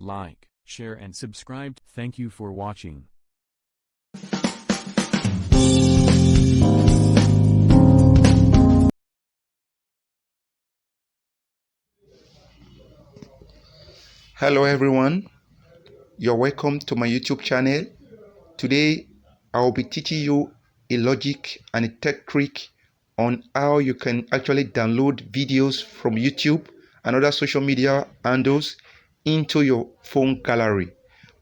like, share and subscribe. Thank you for watching. Hello everyone, you're welcome to my YouTube channel. Today I will be teaching you a logic and a tech trick on how you can actually download videos from YouTube and other social media handles into your phone gallery.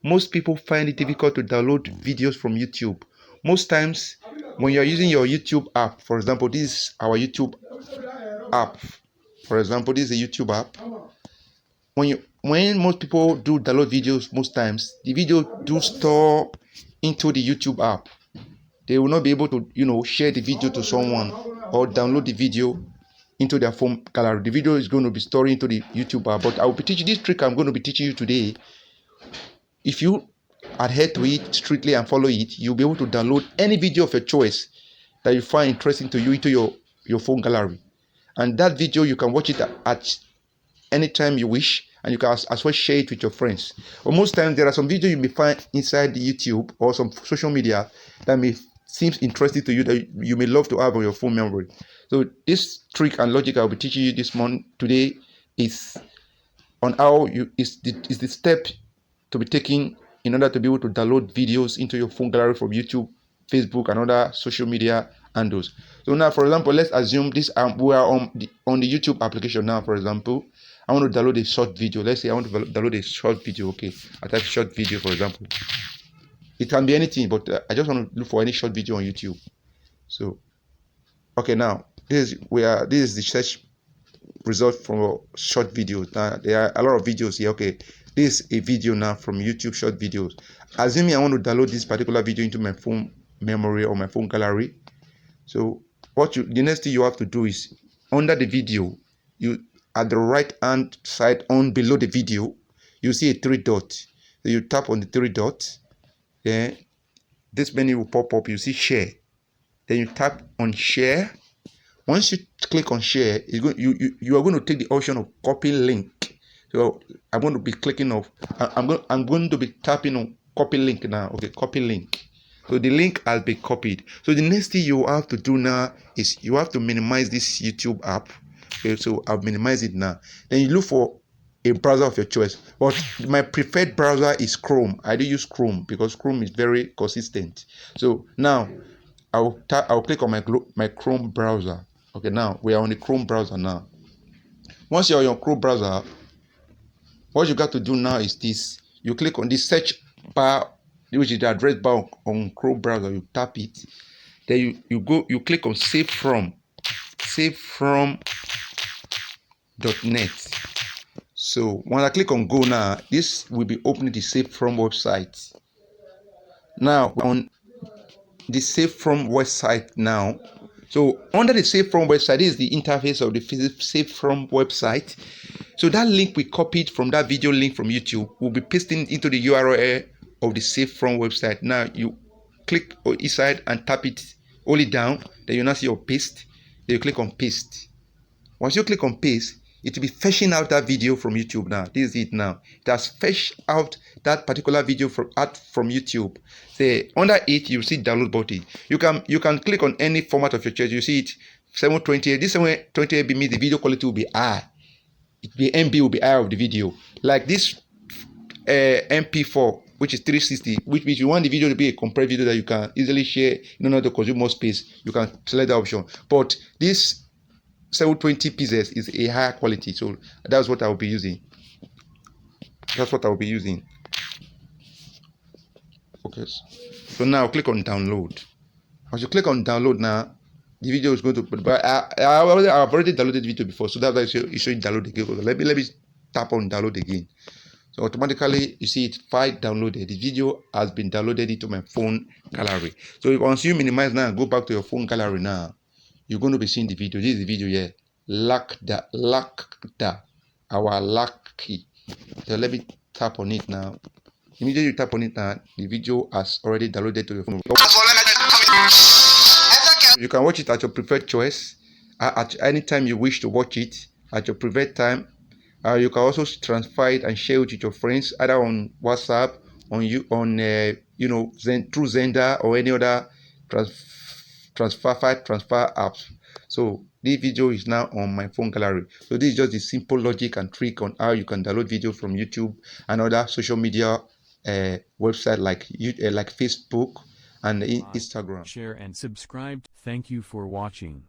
Most people find it difficult to download videos from YouTube. Most times when you're using your YouTube app, for example, this is our YouTube app. For example, this is a YouTube app. When most people do download videos, most times the video do store into the YouTube app. They will not be able to share the video to someone or download the video into their phone gallery. The video is going to be stored into the YouTube app. But I will be teaching this trick I'm going to be teaching you today. If you adhere to it strictly and follow it, you'll be able to download any video of your choice that you find interesting to you into your phone gallery. And that video, you can watch it at any time you wish, and you can as well share it with your friends. But most times there are some videos you may find inside the YouTube or some social media that may seem interesting to you, that you may love to have on your phone memory. So this trick and logic I'll be teaching you this month today is on how is the step to be taken in order to be able to download videos into your phone gallery from YouTube, Facebook, and other social media handles. So now, for example, let's assume this we are on the YouTube application now. For example, I want to download a short video. Let's say I want to download a short video. Okay, I type short video, for example. It can be anything, but I just want to look for any short video on YouTube. So, okay, now this is the search result from short videos. Now there are a lot of videos here. Okay, this is a video now from YouTube short videos. Assuming I want to download this particular video into my phone memory or my phone gallery. So the next thing you have to do is, under the video, you at the right hand side on below the video, you see a 3 dot. So you tap on the 3 dots. Then this menu will pop up. You see share. Then you tap on share. Once you click on share, you are going to take the option of copy link. So I'm going to be clicking off. I'm going to be tapping on copy link now. Okay, copy link. So the link has been copied. So the next thing you have to do now is you have to minimize this YouTube app. Okay, so I've minimized it now. Then you look for a browser of your choice. But my preferred browser is Chrome. I do use Chrome because Chrome is very consistent. So now I'll click on my Chrome browser. Okay, now we are on the Chrome browser now. Once you're on your Chrome browser, what you got to do now is this. You click on this search bar, which is the address bar on Chrome browser. You tap it. Then you click on save from .net. So when I click on go now, this will be opening the save from website. Now on the save from website now. So under the save from website is the interface of the save from website. So that link we copied from that video link from YouTube will be pasting into the URL of the save from website. Now you click inside and tap it, hold it down. Then you now see your paste. Then you click on paste. Once you click on paste, it will be fetching out that video from YouTube now. This is it now. It has fetched out that particular video from YouTube. Say under it, you see download button. You can click on any format of your choice. You see it 720. This 720 means the video quality will be high. The MB will be high of the video. Like this MP4, which is 360, which means you want the video to be a compressed video that you can easily share in order to consume more space. You can select that option. But this 720 pieces is a higher quality, so that's what I will be using. Okay, so now click on download. Once you click on download now, the video is going to. But I've already downloaded the video before, so that's why it's showing download again. Let me tap on download again. So automatically you see it file downloaded. The video has been downloaded into my phone gallery. So once you minimize now and go back to your phone gallery now, you're going to be seeing the video. This is the video here. Our lock key. So let me tap on it now. Immediately you tap on it now, the video has already downloaded to your phone. You can watch it at your preferred choice, at any time you wish to watch it, at your preferred time. You can also transfer it and share it with your friends, either on WhatsApp, through Zenda or any other transfer apps. So this video is now on my phone gallery. So this is just the simple logic and trick on how you can download videos from YouTube and other social media website like Facebook and Instagram. Share and subscribe. Thank you for watching.